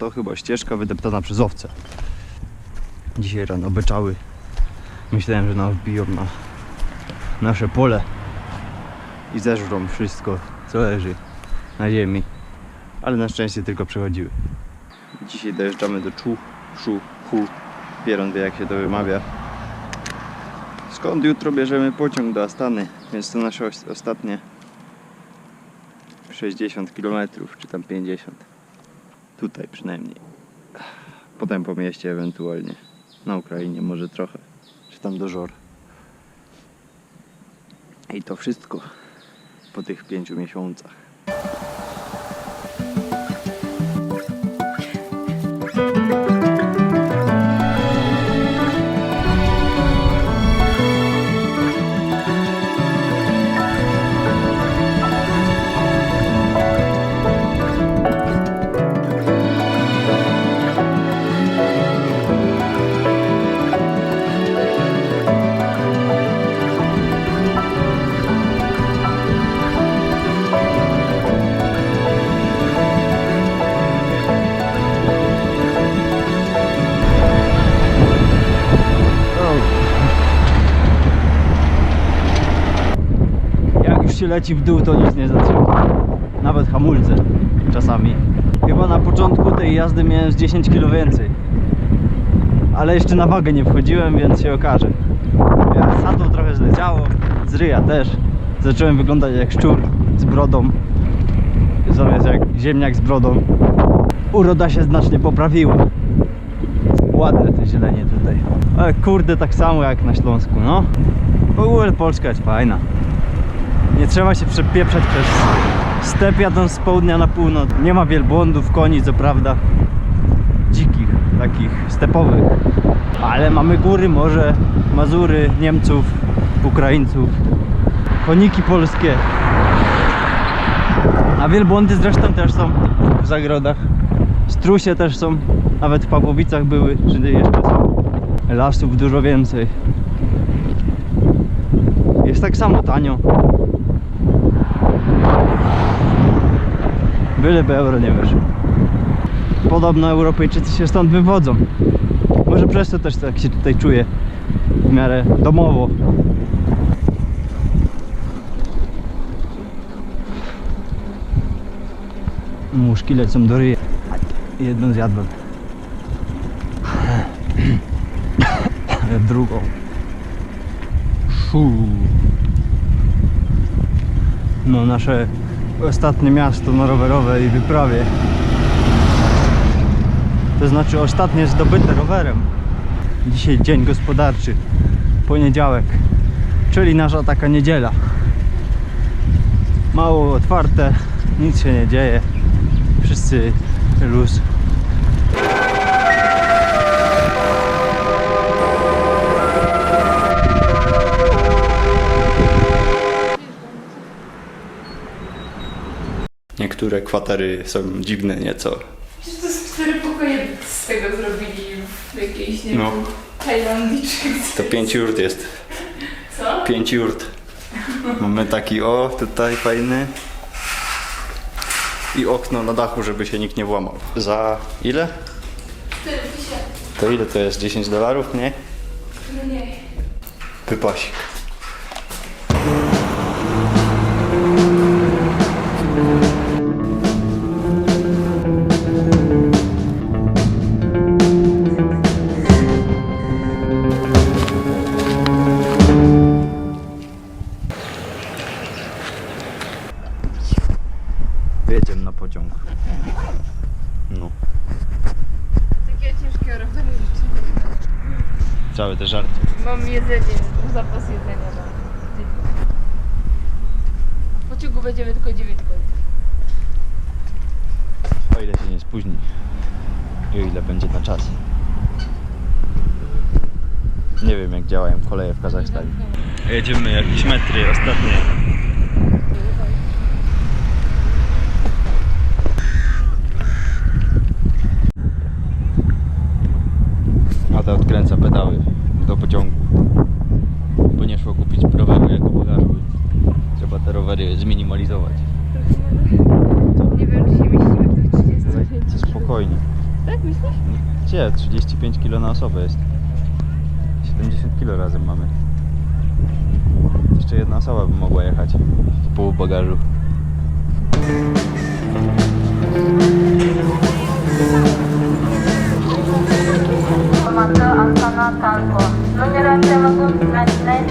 to chyba ścieżka wydeptana przez owce. Dzisiaj rano beczały. Myślałem, że nas wbiją na nasze pole i zeżrą wszystko, co leży na ziemi. Ale na szczęście tylko przechodziły. Dzisiaj dojeżdżamy do Hu. Pieron wie, jak się to wymawia. Skąd jutro bierzemy pociąg do Astany, więc to nasze ostatnie 60 km, czy tam 50. Tutaj przynajmniej. Potem po mieście ewentualnie. Na Ukrainie może trochę. Czy tam do Żor. I to wszystko po tych 5 miesiącach. Się leci w dół, to nic nie zatrzyma. Nawet hamulce czasami. Chyba na początku tej jazdy miałem z 10 kg więcej. Ale jeszcze na wagę nie wchodziłem, więc się okaże. Ja sadło trochę zleciało, z ryja też. Zacząłem wyglądać jak szczur z brodą. Zamiast jak ziemniak z brodą. Uroda się znacznie poprawiła. Ładne te zielenie tutaj. Ale kurde, tak samo jak na Śląsku, no. W ogóle Polska jest fajna. Nie trzeba się przepieprzać przez step jadąc z południa na północ. Nie ma wielbłądów, koni co prawda. Dzikich, takich stepowych. Ale mamy góry, morze, Mazury, Niemców, Ukraińców. Koniki polskie. A wielbłądy zresztą też są w zagrodach. Strusie też są. Nawet w Pawłowicach były, czy jeszcze są. Lasów dużo więcej. Jest tak samo tanio. Byleby euro nie wyszło. Podobno Europejczycy się stąd wywodzą. Może przez to też tak się tutaj czuję w miarę domowo. Muszki lecą do ryja. Jedną zjadłem. Drugą. No, nasze ostatnie miasto na rowerowej wyprawie. To znaczy ostatnie zdobyte rowerem. Dzisiaj dzień gospodarczy. Poniedziałek. Czyli nasza taka niedziela. Mało otwarte. Nic się nie dzieje. Wszyscy luz. Niektóre kwatery są dziwne nieco. Przecież to są 4 pokoje z tego zrobili w jakiejś, nie wiem, Tajlandii czy gdzieś. To 5 jurt jest. Co? 5 jurt. Mamy taki tutaj fajny. I okno na dachu, żeby się nikt nie włamał. Za ile? 4000. To ile to jest? $10, nie? No nie. Wypasik. Jedziemy na pociąg. No. Takie ciężkie rowery. Całe te żarty. Mam jedzenie, zapas jedzenia mam. W pociągu będziemy tylko 9 godzin. O ile się nie spóźni. I o ile będzie na czas. Nie wiem, jak działają koleje w Kazachstanie. Jedziemy jakieś metry ostatnie. Ada odkręca pedały do pociągu, bo nie szło kupić roweru jako bagażu, więc trzeba te rowery zminimalizować. Nie wiem, czy się mieścimy w tych 35. Spokojnie. Tak myślisz? Gdzie? 35 kg na osobę jest. 70 kg razem mamy. Jeszcze jedna osoba by mogła jechać w pół bagażu. Komando Astana Cargo. Menyerahkan wagon naik.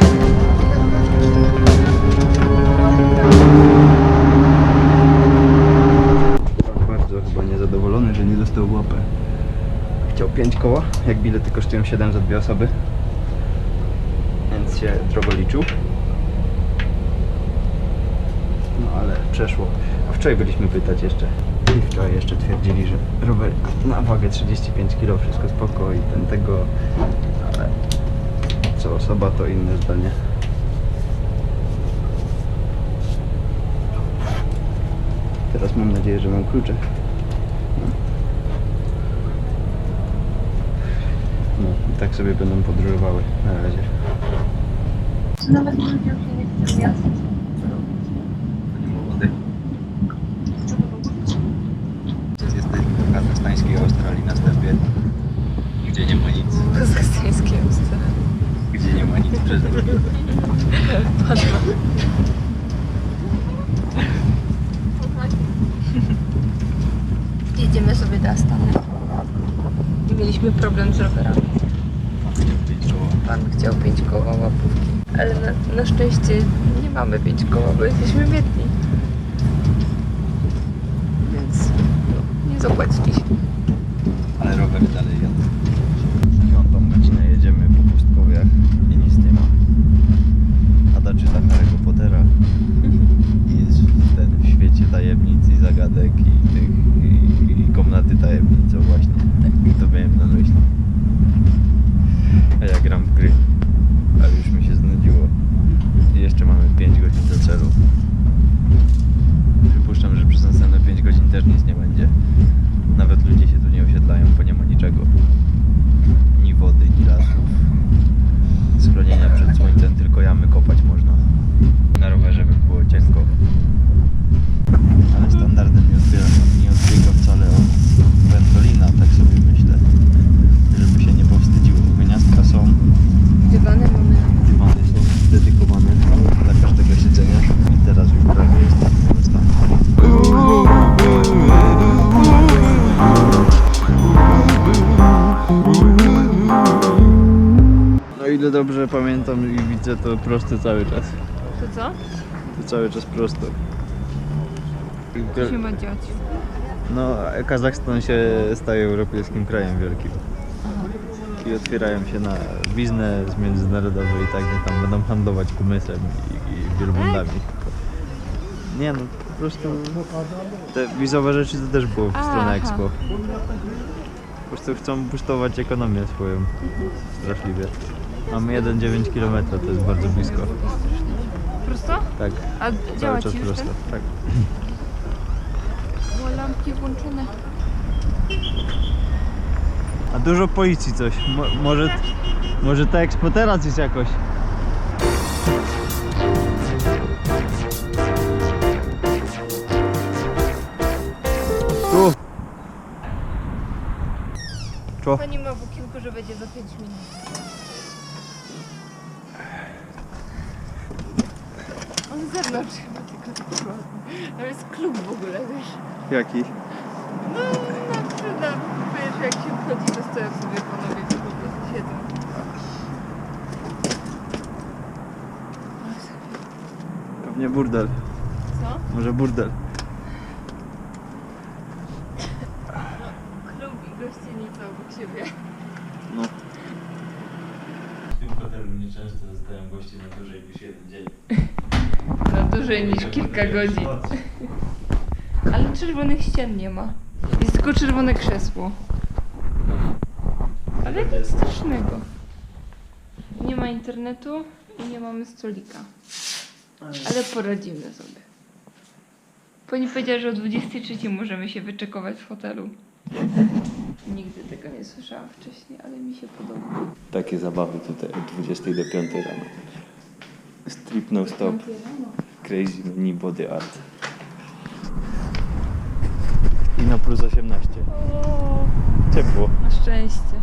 Bardzo chyba niezadowolony, że nie dostał w łapę. Chciał 5 koła, jak bilety kosztują 7 za 2 osoby. Więc się drogo liczył. No ale przeszło. A wczoraj byliśmy pytać jeszcze. I wczoraj jeszcze twierdzili, że rower na wagę 35 kg, wszystko spoko i ten tego. Ale co osoba to inne zdanie. Teraz mam nadzieję, że mam klucze. No i tak sobie będą podróżowały na razie. Nawet ludziom się nie chce miast. Jesteśmy w kazachstańskiej Australii na stepie, gdzie nie ma nic. Kazachstańskie ostre. Gdzie nie ma nic przez drogę. Jedziemy sobie do Astany. Mieliśmy problem z rowerami. Pan chciał 5 koła łapówki. Ale na szczęście nie mamy 5 koła, bo jesteśmy biedni. Więc nie zapłaciliśmy. Ale rower dalej jadę. 5 godzinę jedziemy po pustkowiach i nic nie ma. Ada czyta Harry'ego Pottera i jest w świecie tajemnic i zagadek i tych i komnaty tajemnic, co właśnie. To miałem na myśli. A ja gram w gry, ale już mi się znudziło. I jeszcze mamy 5 godzin do celu. Przypuszczam, że przez następne 5 godzin też nic nie będzie. Nawet ludzie się tu nie osiedlają, bo nie ma niczego. Ni wody, ni lasów. Schronienia przed słońcem, tylko jamy kopać można. Na rowerze by było cienko. Ale standardem nie odbiega wcale od Ventolina, tak sobie myślę. Żeby się nie powstydziło. Gniazdka są, Dywany mamy. dywany są dedykowane dla każdego siedzenia. I teraz już prawie jest dostępne. No ile dobrze pamiętam i widzę, to prosto cały czas. To co? To cały czas prosto. Co się ma dziać? No, Kazachstan się staje europejskim krajem wielkim. I otwierają się na biznes międzynarodowy i tak, że tam będą handlować kumysem i wielbłądami. Nie no, po prostu te wizowe rzeczy to też było w stronę Aha. Expo. Po prostu chcą boostować ekonomię swoją straszliwie. Mamy 1,9 km, to jest bardzo blisko. Prosto? Tak, A cały działa czas ci już prosto. ten? Tak. Bo lampki włączone. A dużo policji coś. Może ta Expo teraz jest jakoś. Tu! Czo? Pani ma w okienku, że będzie za 5 minut. On z zewnątrz chyba tylko tak ładny. Tam jest klub w ogóle, wiesz. Jaki? No, na przykład, wiesz, jak się wchodzi, to stoją sobie panowie, co po prostu siedzą. Pewnie burdel. Co? Może burdel. Klub i gościnica obok siebie. No. W tym hotelu nieczęsto zostają goście na dłużej niż jeden dzień. Na dłużej niż kilka godzin. Ale czerwonych ścian nie ma. Jest tylko czerwone krzesło. Ale nic strasznego. Nie ma internetu i nie mamy stolika. Ale poradzimy sobie. Pani powiedziała, że o 23 możemy się wyczekować z hotelu. Nigdy tego nie słyszałam wcześniej, ale mi się podoba. Takie zabawy tutaj od 20 do 5 rano. Strip no stop, crazy mini body art. I na plus 18. O, Ciepło. Na szczęście.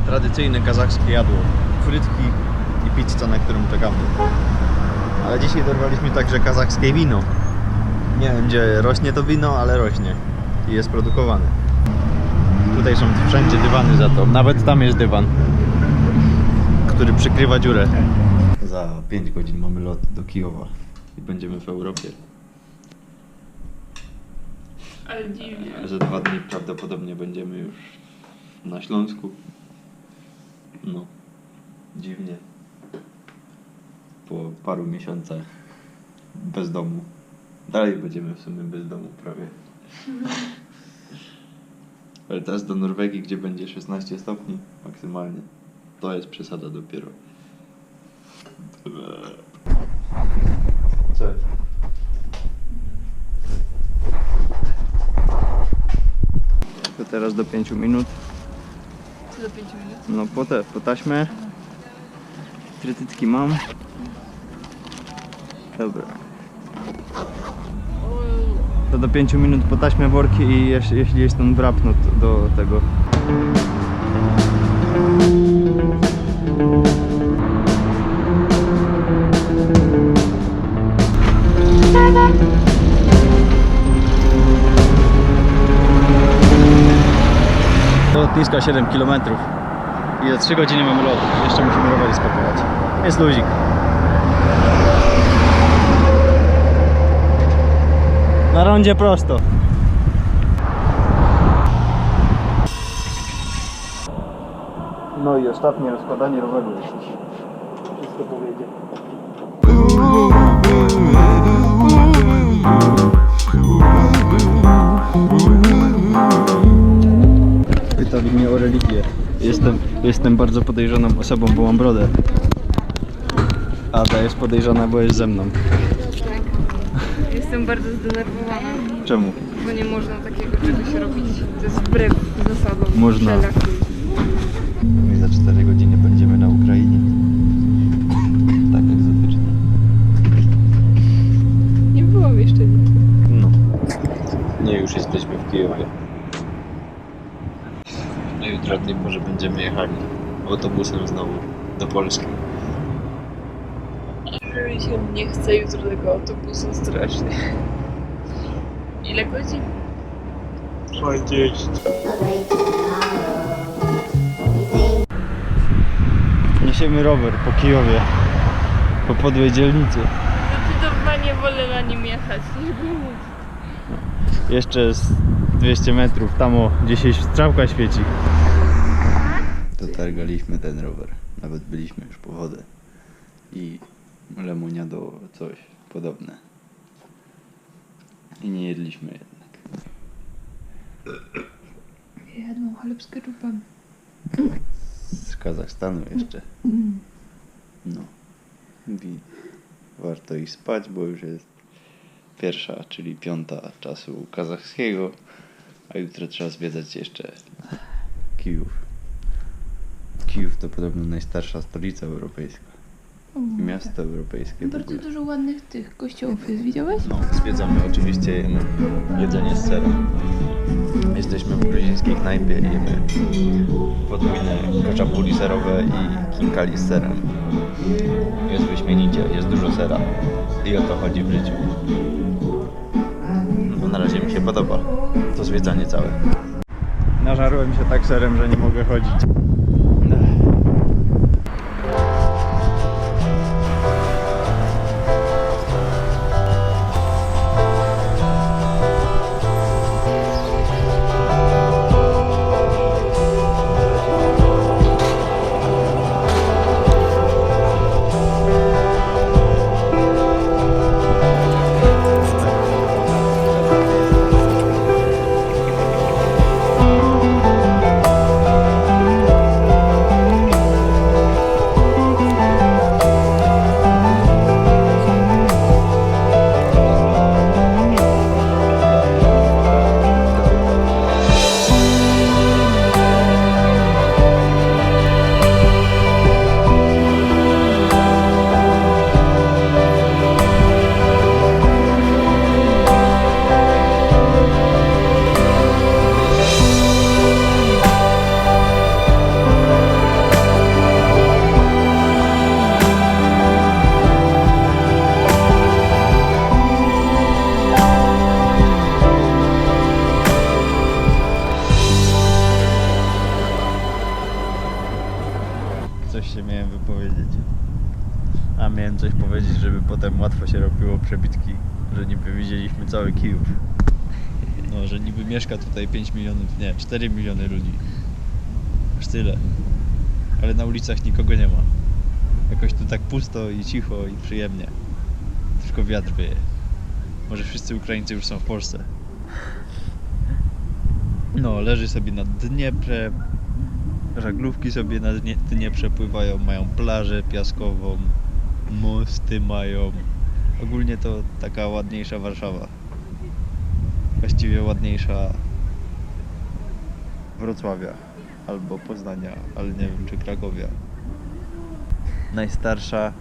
Tradycyjne kazachskie jadło. Frytki i pizza, na którą czekamy. Ale dzisiaj dorwaliśmy także kazachskie wino. Nie wiem, gdzie rośnie to wino, ale rośnie. I jest produkowane. Tutaj są wszędzie dywany za to. Nawet tam jest dywan, który przykrywa dziurę. Za 5 godzin mamy lot do Kijowa. I będziemy w Europie. Ale dziwnie. Za 2 dni prawdopodobnie będziemy już na Śląsku. No, dziwnie. Po paru miesiącach bez domu. Dalej będziemy w sumie bez domu prawie. Ale teraz do Norwegii, gdzie będzie 16 stopni maksymalnie. To jest przesada dopiero. Co jest? To teraz do 5 minut. Co do 5 minut? No po taśmę. Trytytki mam. Dobra. To do 5 minut po taśmę worki i jeśli jest ten wrap, no to do tego. Do lotniska 7 km. I za 3 godziny mamy lot. Jeszcze musimy rowery spakować. Jest luzik. Na rondzie prosto. No i ostatnie rozkładanie roweru. Wszystko powiedzie. Pytali mnie o religię. Jestem bardzo podejrzaną osobą, bo mam brodę. Ada jest podejrzana, bo jest ze mną. Jestem bardzo zdenerwowana, Czemu? bo nie można takiego czegoś robić. To jest wbrew zasadom. Można. wszelakich. My za 4 godziny będziemy na Ukrainie. Tak egzotycznie. Nie byłam jeszcze nigdy. No. No i już jesteśmy w Kijowie. No jutro może będziemy jechali autobusem znowu do Polski. Że mi się nie chce jutro tego autobusu strasznie. Ile godzin? 20. Niesiemy rower po Kijowie. Po podłej dzielnicy. Zdecydowanie wolę na nim jechać niż go mówić. Jeszcze jest 200 metrów. Tam o, gdzieś się strzałka świeci. Dotargaliśmy ten rower. Nawet byliśmy już po wodę. I lemoniado coś podobne. I nie jedliśmy jednak. Ja jadłam chleb z keczupem. Z Kazachstanu jeszcze. No. I warto iść spać, bo już jest 1, czyli 5 czasu kazachskiego. A jutro trzeba zwiedzać jeszcze Kijów. Kijów to podobno najstarsza stolica europejska. Miasto europejskie w Bardzo ogóle. dużo ładnych tych kościołów jest, widziałeś? No, zwiedzamy oczywiście, jemy jedzenie z serem. Jesteśmy w gruzińskiej knajpie i jemy podwójne kaczapuli serowe i kinkali z serem. Jest wyśmienicie, jest dużo sera i o to chodzi w życiu. No, na razie mi się podoba to zwiedzanie całe. Nażarłem się tak serem, że nie mogę chodzić. coś się miałem wypowiedzieć. A miałem coś powiedzieć, żeby potem łatwo się robiło przebitki, że niby widzieliśmy cały Kijów. No, że niby mieszka tutaj 5 milionów, nie, 4 miliony ludzi. Aż tyle. Ale na ulicach nikogo nie ma. Jakoś tu tak pusto i cicho i przyjemnie. Tylko wiatr wieje. Może wszyscy Ukraińcy już są w Polsce. No, leży sobie na Dnieprze. Żaglówki sobie na Dnieprze pływają. Mają plażę piaskową. Mosty mają. Ogólnie to taka ładniejsza Warszawa. Właściwie ładniejsza Wrocławia. Albo Poznania, ale nie wiem, czy Krakowia. Najstarsza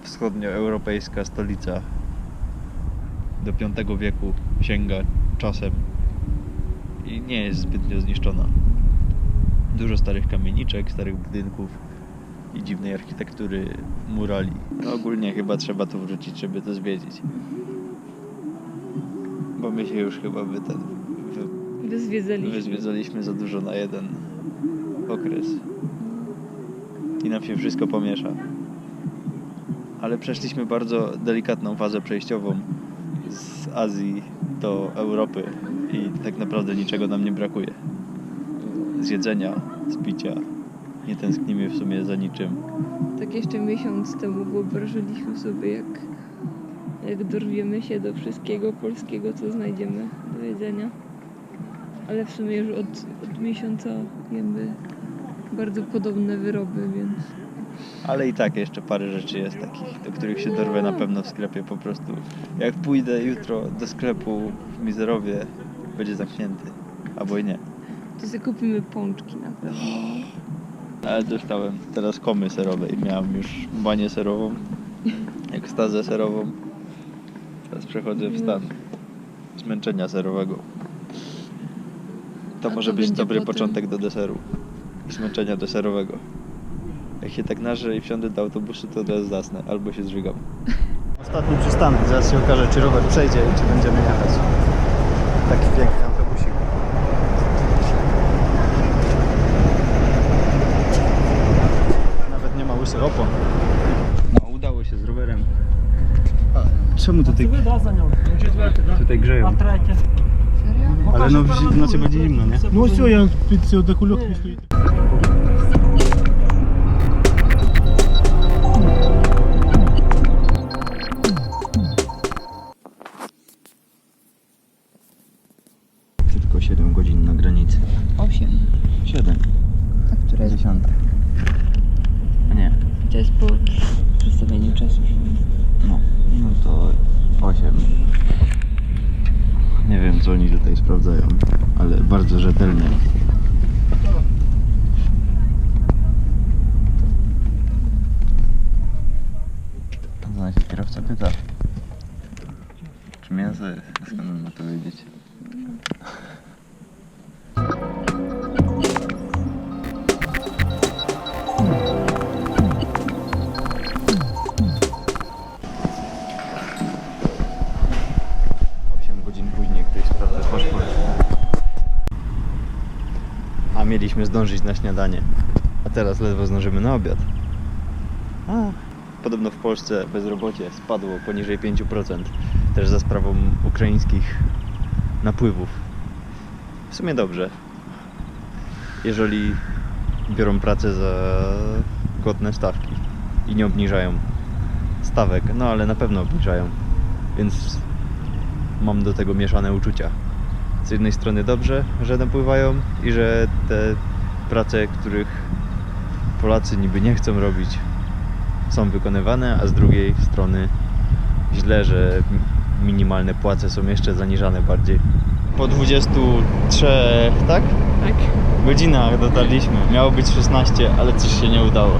wschodnioeuropejska stolica. Do V wieku sięga czasem i nie jest zbytnio zniszczona. Dużo starych kamieniczek, starych budynków i dziwnej architektury, murali. No ogólnie chyba trzeba tu wrócić, żeby to zwiedzić. Bo my się już chyba wyzwiedzaliśmy za dużo na jeden okres. I nam się wszystko pomiesza. Ale przeszliśmy bardzo delikatną fazę przejściową z Azji do Europy i tak naprawdę niczego nam nie brakuje. Z jedzenia, z picia. Nie tęsknimy w sumie za niczym. Tak jeszcze miesiąc temu wyobrażaliśmy sobie, jak dorwiemy się do wszystkiego polskiego, co znajdziemy do jedzenia. Ale w sumie już od miesiąca jemy bardzo podobne wyroby, więc... Ale i tak jeszcze parę rzeczy jest takich, do których się dorwę na pewno w sklepie po prostu. Jak pójdę jutro do sklepu w Mizerowie, będzie zamknięty. Albo i nie. To sobie kupimy pączki na pewno. Ale dostałem teraz komy serowe i miałem już banię serową, ekstazę serową. Teraz przechodzę w stan zmęczenia serowego. To A może to być będzie dobry potem. początek do deseru. Zmęczenia deserowego. Jak się tak nażę i wsiądę do autobusu, to teraz zasnę albo się zżygam. Ostatni przystanek, zaraz się okaże, czy rower przejdzie i czy będziemy jechać. Taki piękny autobusik. Nawet nie ma łysych opon. No, udało się z rowerem. Czemu tutaj grzeją? Ale no w nocy będzie zimno, nie? Ну все, я тут все до кулек не стоит. Tylko 7 godzin na granicy. 8. 7. A która jest? 10. A nie. To jest po przedstawieniu czasu. No to 8. Nie wiem, co oni tutaj sprawdzają, ale bardzo rzetelnie. Znaczy, kierowca pyta, czy mięso jest? Skąd on ma to wiedzieć? A mieliśmy zdążyć na śniadanie, a teraz ledwo zdążymy na obiad. Podobno w Polsce bezrobocie spadło poniżej 5%, też za sprawą ukraińskich napływów. W sumie dobrze, jeżeli biorą pracę za godne stawki i nie obniżają stawek, no ale na pewno obniżają, więc mam do tego mieszane uczucia. Z jednej strony dobrze, że napływają i że te prace, których Polacy niby nie chcą robić, są wykonywane, a z drugiej strony źle, że minimalne płace są jeszcze zaniżane bardziej. Po 23, tak? Tak. Godzinach dotarliśmy. Miało być 16, ale coś się nie udało.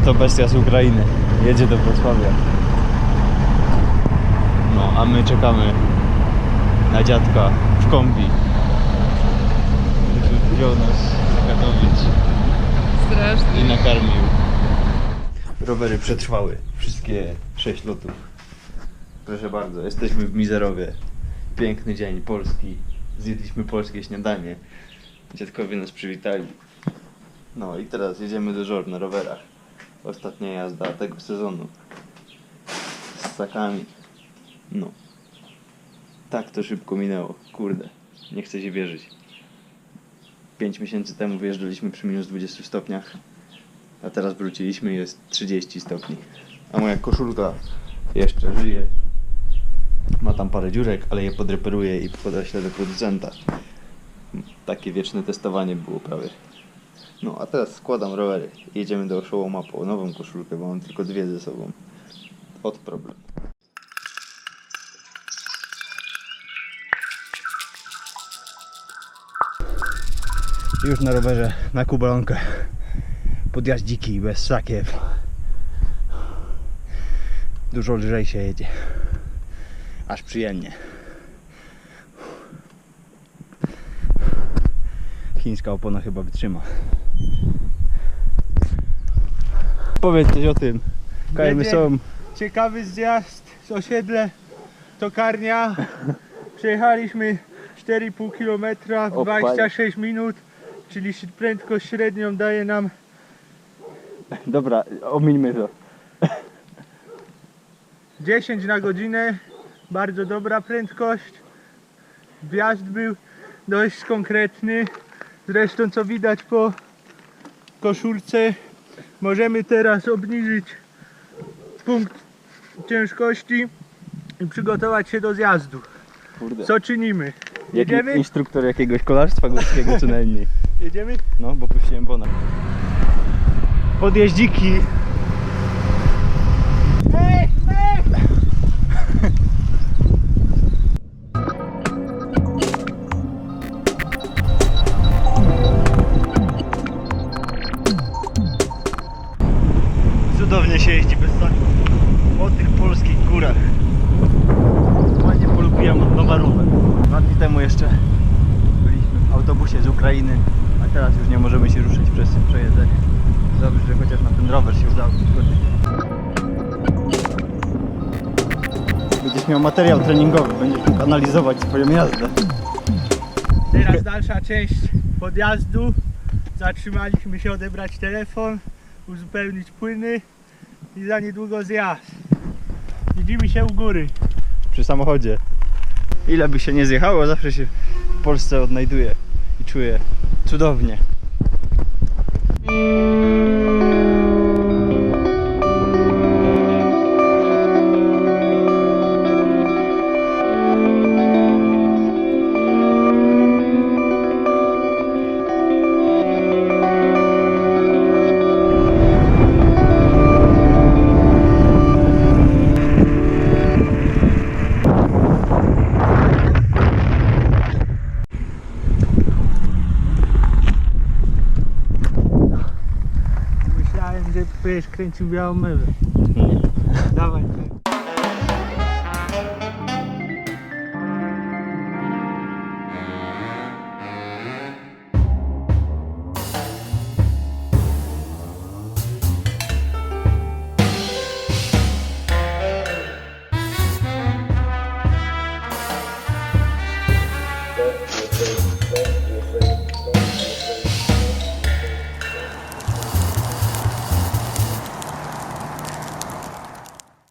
To bestia z Ukrainy. Jedzie do Wrocławia. No, a my czekamy na dziadka w kombi. Wziął nas z Katowic Strasznie. i nakarmił. Rowery przetrwały wszystkie 6 lotów. Proszę bardzo, jesteśmy w Mizerowie. Piękny dzień, polski. Zjedliśmy polskie śniadanie. Dziadkowie nas przywitali. No i teraz jedziemy do Żor na rowerach. Ostatnia jazda tego sezonu. Z ssakami. No. Tak to szybko minęło. Kurde. Nie chcę się wierzyć. 5 miesięcy temu wyjeżdżaliśmy przy minus 20 stopniach. A teraz wróciliśmy i jest 30 stopni. A moja koszulka jeszcze żyje. Ma tam parę dziurek, ale je podreperuję i podeślę do producenta. Takie wieczne testowanie było prawie. No a teraz składam rowery i jedziemy do Oszołoma po nową koszulkę, bo mam tylko 2 ze sobą. Od problem. Już na rowerze, na kubalonkę. Podjaździki, bez sakiew. Dużo lżej się jedzie. Aż przyjemnie. Chińska opona chyba wytrzyma. Powiedz coś o tym. Kajmy są. Ciekawy zjazd z osiedle Tokarnia. Przejechaliśmy 4,5 km w 26 minut, czyli prędkość średnią daje nam Dobra, omińmy to. 10 na godzinę. Bardzo dobra prędkość. Wjazd był dość konkretny. Zresztą co widać po koszulce, możemy teraz obniżyć punkt ciężkości i przygotować się do zjazdu. Kurde. Co czynimy? Jak Jedziemy? instruktor jakiegoś kolarstwa górskiego co najmniej. Jedziemy? No, bo puściłem bona. Podjeździki. Cudownie się jeździ bez saków po tych polskich górach. Ładnie polubiłem Nowarówę. 2 dni temu jeszcze byliśmy w autobusie z Ukrainy, a teraz już nie możemy się ruszyć przez przejeżdżenie. Dobrze, że chociaż na ten rower się udało skoczyć. Będziesz miał materiał treningowy, będziesz mógł analizować swoją jazdę. Teraz dalsza część podjazdu. Zatrzymaliśmy się odebrać telefon, uzupełnić płyny i za niedługo zjazd. Widzimy się u góry. Przy samochodzie. Ile by się nie zjechało, zawsze się w Polsce odnajduje i czuję cudownie. Myślałem, że będziesz kręcił białą mewę. Nie. Dawaj.